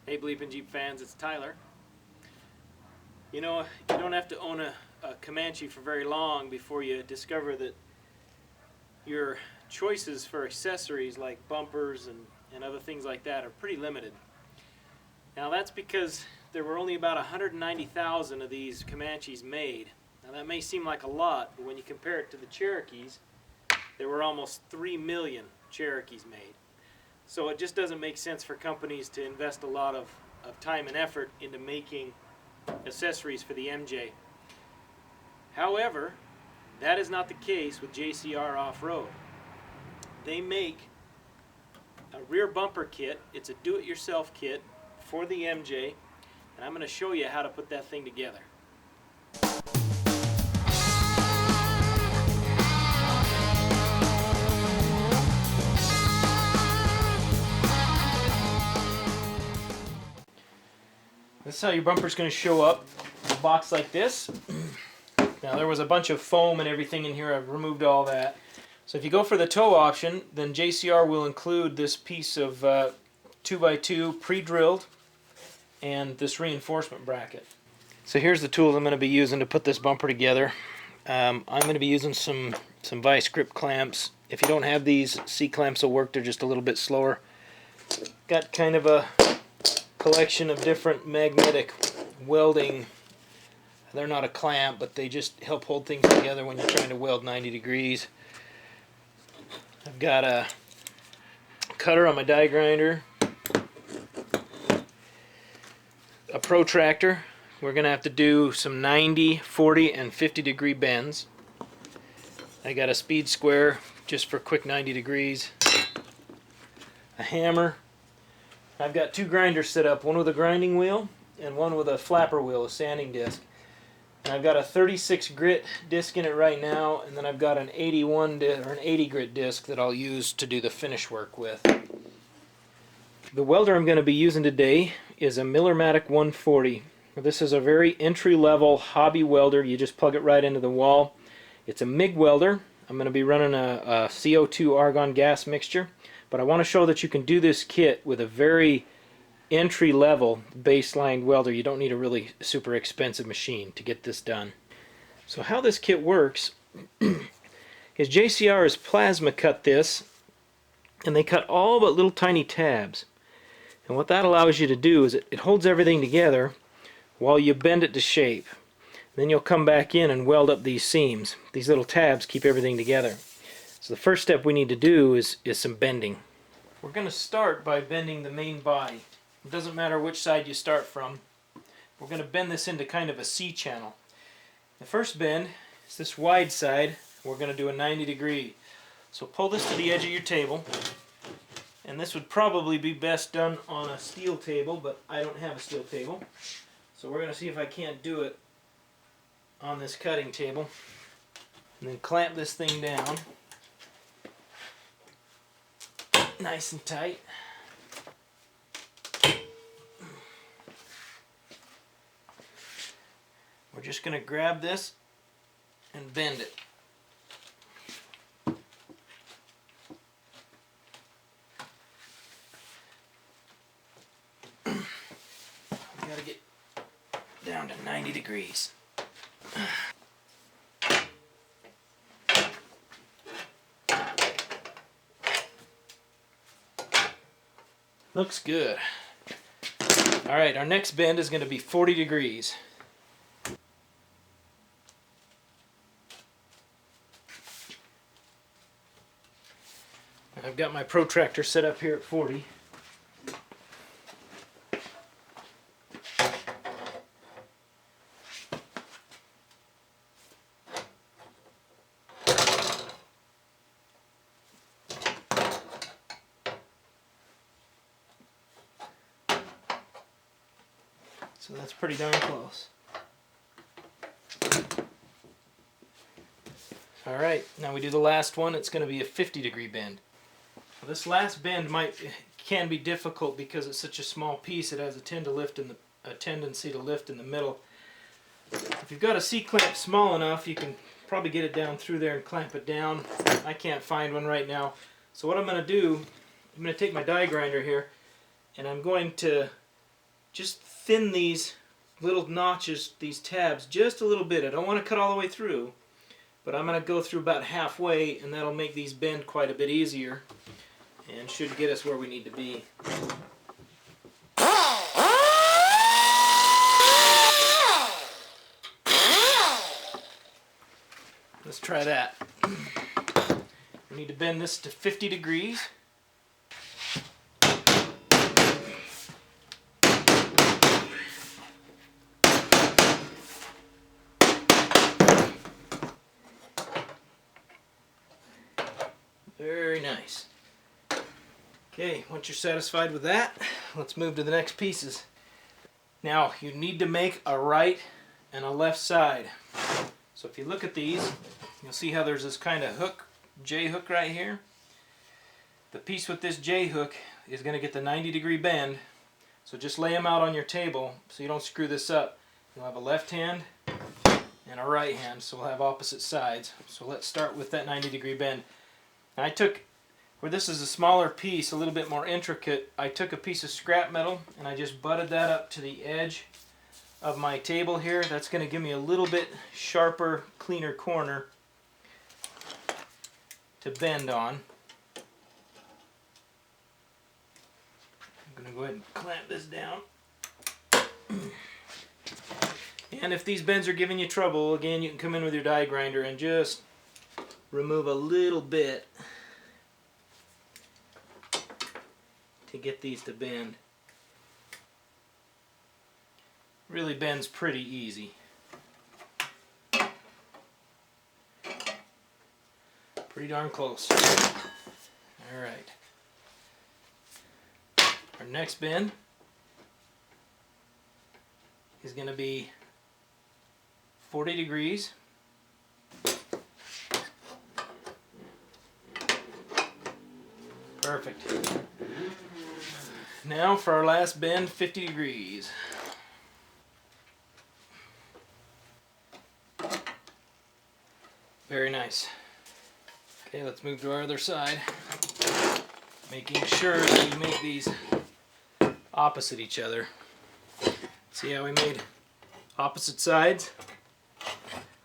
Hey BleepinJeep fans, it's Tyler. You know, you don't have to own a Comanche for very long before you discover that your choices for accessories like bumpers and other things like that are pretty limited. Now that's because there were only about 190,000 of these Comanches made. Now that may seem like a lot, but when you compare it to the Cherokees, there were almost 3 million Cherokees made. So it just doesn't make sense for companies to invest a lot of time and effort into making accessories for the MJ. However, that is not the case with JCR Offroad. They make a rear bumper kit. It's a do-it-yourself kit for the MJ, and I'm going to show you how to put that thing together. This is how your bumper's going to show up in a box like this. Now there was a bunch of foam and everything in here. I've removed all that. So if you go for the tow option, then JCR will include this piece of 2x2 pre-drilled and this reinforcement bracket. So here's the tools I'm going to be using to put this bumper together. I'm going to be using some vice grip clamps. If you don't have these, C-clamps will work. They're just a little bit slower. Got kind of a collection of different magnetic welding. They're not a clamp, but they just help hold things together when you're trying to weld 90 degrees. I've got a cutter on my die grinder, a protractor. We're going to have to do some 90, 40, and 50 degree bends. I got a speed square just for quick 90 degrees, a hammer. I've got two grinders set up, one with a grinding wheel and one with a flapper wheel, a sanding disc. And I've got a 36 grit disc in it right now, and then I've got an 80 grit disc that I'll use to do the finish work with. The welder I'm going to be using today is a Millermatic 140. This is a very entry-level hobby welder. You just plug it right into the wall. It's a MIG welder. I'm going to be running a CO2 argon gas mixture. But I want to show that you can do this kit with a very entry-level baseline welder. You don't need a really super expensive machine to get this done. So how this kit works is JCR has plasma cut this, and they cut all but little tiny tabs. And what that allows you to do is it holds everything together while you bend it to shape. Then you'll come back in and weld up these seams. These little tabs keep everything together. So the first step we need to do is some bending. We're going to start by bending the main body. It doesn't matter which side you start from. We're going to bend this into kind of a C-channel. The first bend is this wide side. We're going to do a 90 degree. So pull this to the edge of your table. And this would probably be best done on a steel table, but I don't have a steel table. So we're going to see if I can't do it on this cutting table. And then clamp this thing down. Nice and tight. We're just going to grab this and bend it. We got to get down to 90 degrees. Looks good. Alright, our next bend is going to be 40 degrees. I've got my protractor set up here at 40. So that's pretty darn close. Alright, now we do the last one. It's going to be a 50 degree bend. Well, this last bend can be difficult because it's such a small piece. It has a tendency to lift in the middle. If you've got a C-clamp small enough, you can probably get it down through there and clamp it down. I can't find one right now. So what I'm going to do, I'm going to take my die grinder here and I'm going to just thin these little notches, these tabs, just a little bit. I don't want to cut all the way through, but I'm going to go through about halfway, and that'll make these bend quite a bit easier and should get us where we need to be. Let's try that. We need to bend this to 50 degrees. Very nice. Okay, once you're satisfied with that, let's move to the next pieces. Now, you need to make a right and a left side. So if you look at these, you'll see how there's this kind of hook, J-hook right here. The piece with this J-hook is going to get the 90-degree bend. So just lay them out on your table so you don't screw this up. You'll have a left hand and a right hand, so we'll have opposite sides. So let's start with that 90-degree bend. Now I took, where this is a smaller piece, a little bit more intricate, I took a piece of scrap metal and I just butted that up to the edge of my table here. That's going to give me a little bit sharper, cleaner corner to bend on. I'm going to go ahead and clamp this down. And if these bends are giving you trouble, again, you can come in with your die grinder and just remove a little bit to get these to bend. Really bends pretty easy. Pretty darn close. Alright. Our next bend is going to be 40 degrees. Perfect. Now for our last bend, 50 degrees. Very nice. Okay, let's move to our other side. Making sure that we make these opposite each other. See how we made opposite sides?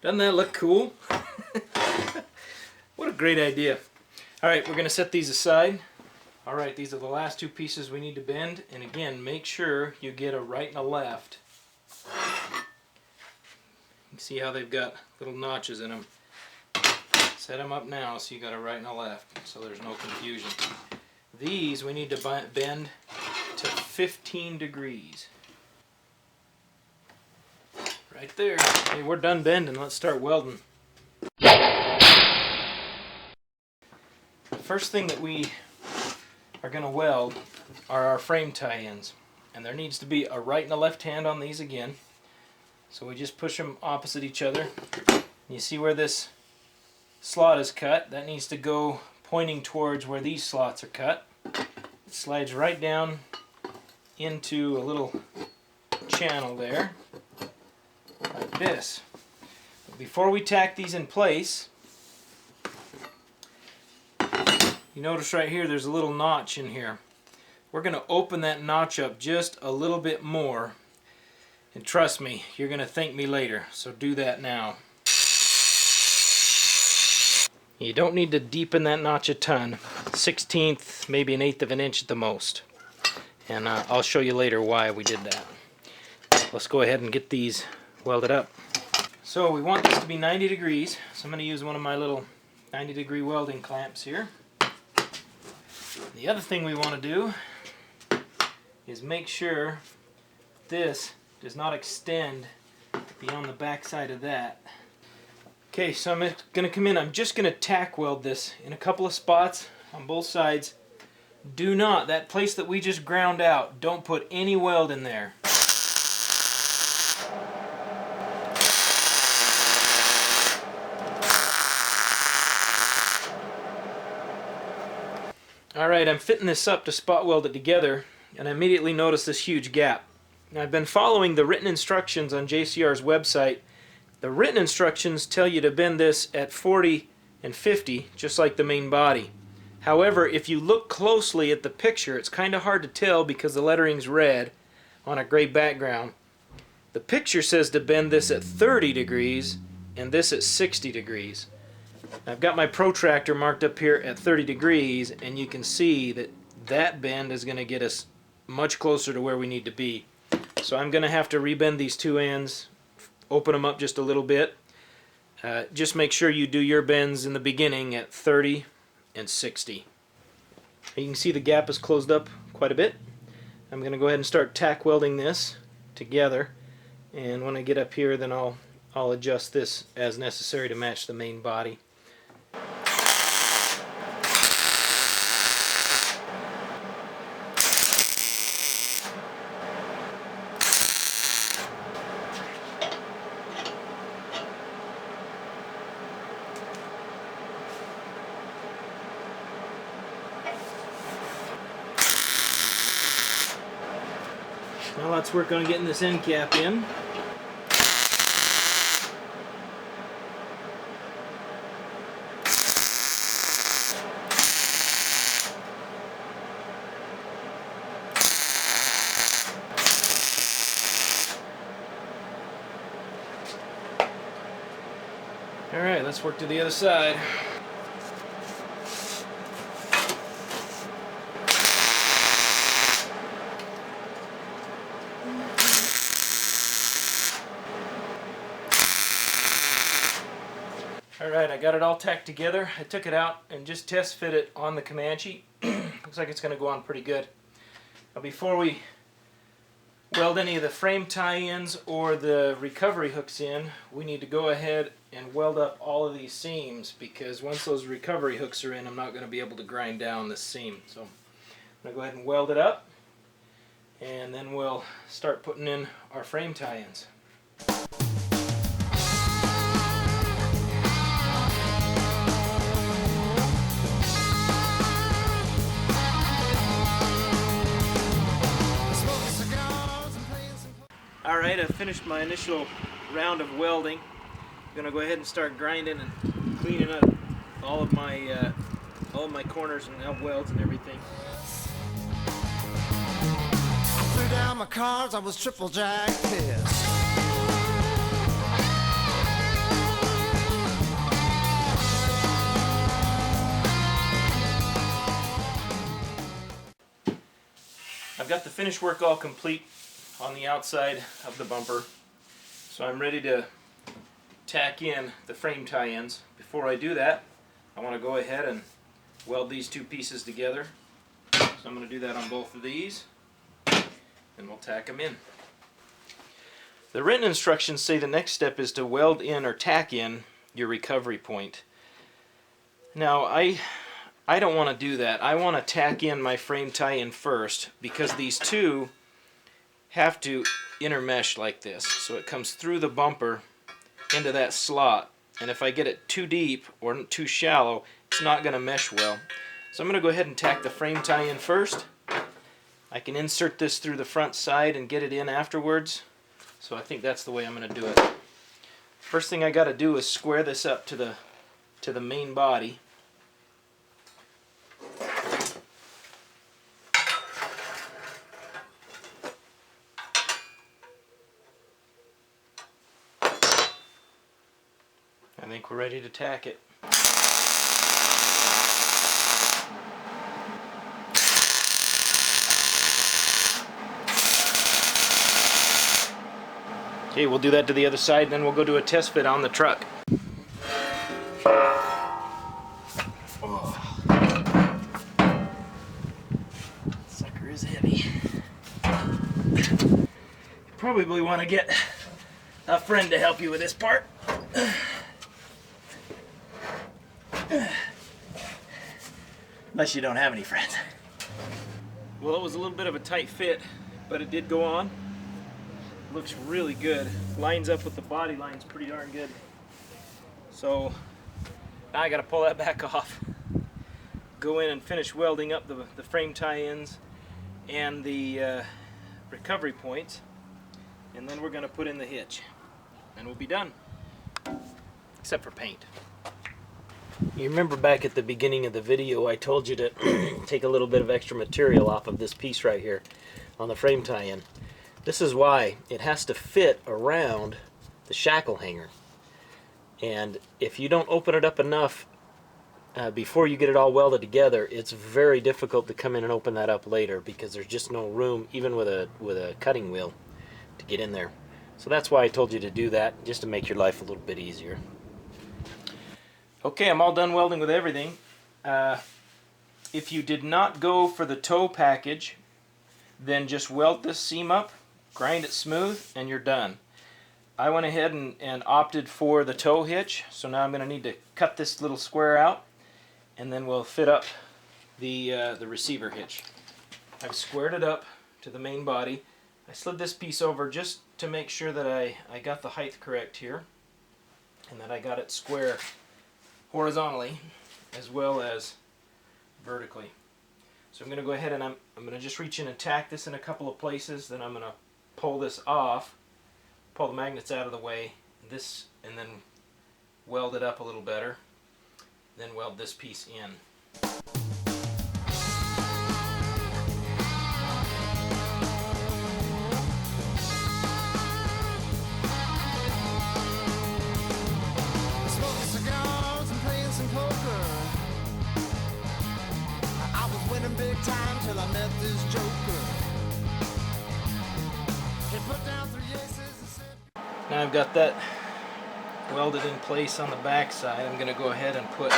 Doesn't that look cool? What a great idea. Alright, we're going to set these aside. Alright, these are the last two pieces we need to bend. And again, make sure you get a right and a left. You can see how they've got little notches in them. Set them up now so you got a right and a left, so there's no confusion. These we need to bend to 15 degrees. Right there. Okay, we're done bending. Let's start welding. The first thing that we are going to weld are our frame tie-ins. And there needs to be a right and a left hand on these again. So we just push them opposite each other. You see where this slot is cut? That needs to go pointing towards where these slots are cut. It slides right down into a little channel there, like this. But before we tack these in place, you notice right here there's a little notch in here. We're going to open that notch up just a little bit more, and trust me, you're going to thank me later, so do that now. You don't need to deepen that notch a ton. 1/16, maybe 1/8 of an inch at the most. And I'll show you later why we did that. Let's go ahead and get these welded up. So we want this to be 90 degrees. So I'm going to use one of my little 90-degree welding clamps here. The other thing we want to do is make sure this does not extend beyond the back side of that. Okay, so I'm going to come in, I'm just going to tack weld this in a couple of spots on both sides. Do not, that place that we just ground out, don't put any weld in there. Alright, I'm fitting this up to spot weld it together, and I immediately noticed this huge gap. Now, I've been following the written instructions on JCR's website. The written instructions tell you to bend this at 40 and 50, just like the main body. However, if you look closely at the picture, it's kind of hard to tell because the lettering's red, on a gray background. The picture says to bend this at 30 degrees and this at 60 degrees. I've got my protractor marked up here at 30 degrees, and you can see that that bend is going to get us much closer to where we need to be. So I'm going to have to rebend these two ends, open them up just a little bit. Just make sure you do your bends in the beginning at 30 and 60. You can see the gap is closed up quite a bit. I'm going to go ahead and start tack welding this together, and when I get up here then I'll adjust this as necessary to match the main body. Now let's work on getting this end cap in. Alright, let's work to the other side. Alright, I got it all tacked together. I took it out and just test fit it on the Comanche. Looks like it's going to go on pretty good. Now before we weld any of the frame tie-ins or the recovery hooks in, we need to go ahead and weld up all of these seams, because once those recovery hooks are in, I'm not going to be able to grind down this seam. So I'm going to go ahead and weld it up, and then we'll start putting in our frame tie-ins. Alright, I've finished my initial round of welding. I'm going to go ahead and start grinding and cleaning up all of my corners and welds and everything. I threw down my cards, I was triple jack pissed. I've got the finish work all complete on the outside of the bumper, so I'm ready to tack in the frame tie-ins. Before I do that, I want to go ahead and weld these two pieces together. So I'm going to do that on both of these, and we'll tack them in. The written instructions say the next step is to weld in or tack in your recovery point. Now I don't want to do that. I want to tack in my frame tie-in first, because these two have to intermesh like this. So it comes through the bumper into that slot, and if I get it too deep or too shallow, it's not going to mesh well. So I'm going to go ahead and tack the frame tie-in first. I can insert this through the front side and get it in afterwards. So I think that's the way I'm going to do it. First thing I got to do is square this up to the main body. I think we're ready to tack it. Okay, we'll do that to the other side, and then we'll go do a test fit on the truck. Oh. Sucker is heavy. You probably want to get a friend to help you with this part. Unless you don't have any friends. Well, it was a little bit of a tight fit, but it did go on. Looks really good. Lines up with the body lines pretty darn good. So now I got to pull that back off. Go in and finish welding up the frame tie-ins and the recovery points, and then we're going to put in the hitch, and we'll be done. Except for paint. You remember back at the beginning of the video I told you to take a little bit of extra material off of this piece right here on the frame tie-in. This is why it has to fit around the shackle hanger. And if you don't open it up enough before you get it all welded together, it's very difficult to come in and open that up later because there's just no room, even with a cutting wheel, to get in there. So that's why I told you to do that, just to make your life a little bit easier. Okay, I'm all done welding with everything. If you did not go for the toe package, then just weld this seam up, grind it smooth, and you're done. I went ahead and opted for the toe hitch, so now I'm going to need to cut this little square out, and then we'll fit up the receiver hitch. I've squared it up to the main body. I slid this piece over just to make sure that I got the height correct here, and that I got it square horizontally as well as vertically. So I'm going to go ahead and I'm going to just reach in and tack this in a couple of places, then I'm going to pull this off, pull the magnets out of the way, and then weld it up a little better, then weld this piece in. Smoking cigars and playing some poker. I was winning big time till I met this joker. He put down 3 aces and said... Now I've got that welded in place on the back side. I'm going to go ahead and put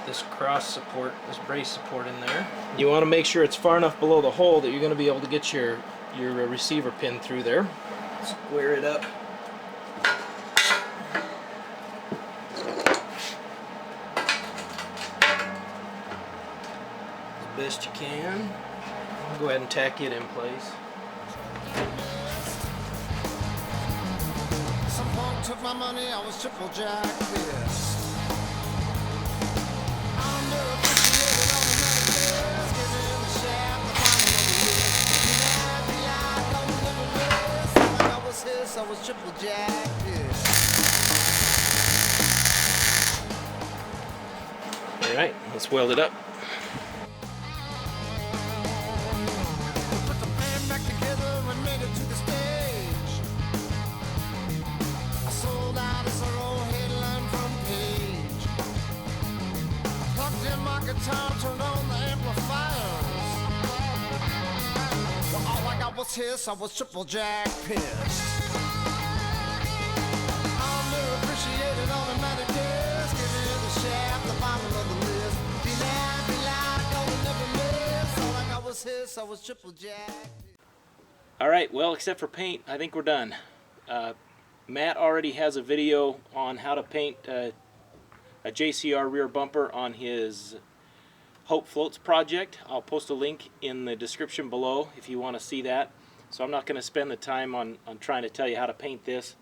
this cross support, this brace support in there. You want to make sure it's far enough below the hole that you're going to be able to get your receiver pin through there. Square it up. As best you can. Go ahead and tack it in place. Some punk took my money, I was triple jack pissed. Underappreciated on the manifest, getting in the shaft, the bottom of the list. You mad, be like, don't live a list. Like I was his, I was triple jack pissed. Alright, let's weld it up. Put the band back together and made it to the stage. I sold out as our old headline front page. I plugged in my guitar, turned on the amplifiers. Well, all I got was hiss, I was triple jack pissed. Underappreciated automatic disc, give it the shaft, the bottom of the list. Be mad, be loud, I don't never miss. All I got was hiss, I was triple jack. Alright, well, except for paint, I think we're done. Matt already has a video on how to paint a JCR rear bumper on his Hope Floats project. I'll post a link in the description below if you want to see that. So I'm not going to spend the time on trying to tell you how to paint this.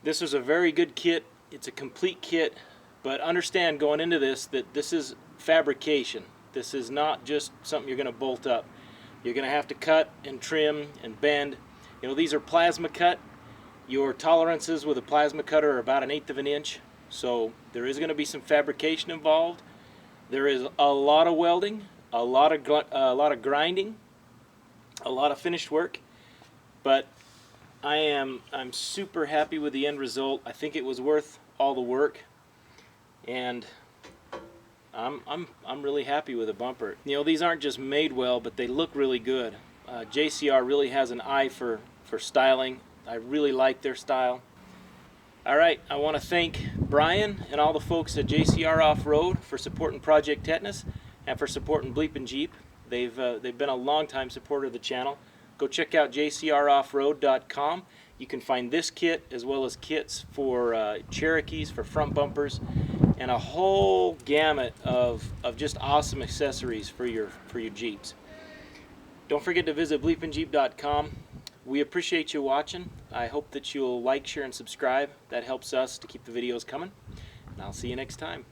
This is a very good kit. It's a complete kit, but understand going into this that this is fabrication. This is not just something you're going to bolt up. You're going to have to cut and trim and bend. You know, these are plasma cut. Your tolerances with a plasma cutter are about 1/8 of an inch. So there is going to be some fabrication involved. There is a lot of welding, a lot of grinding, a lot of finished work. But I'm super happy with the end result. I think it was worth all the work, and I'm really happy with the bumper. You know, these aren't just made well, but they look really good. JCR really has an eye for styling. I really like their style. Alright, I want to thank Brian and all the folks at JCR Offroad for supporting Project Tetanus and for supporting BleepinJeep. They've been a long-time supporter of the channel. Go check out JCROffroad.com. You can find this kit as well as kits for Cherokees, for front bumpers, and a whole gamut of just awesome accessories for your Jeeps. Don't forget to visit BleepinJeep.com. We appreciate you watching. I hope that you'll like, share, and subscribe. That helps us to keep the videos coming. And I'll see you next time.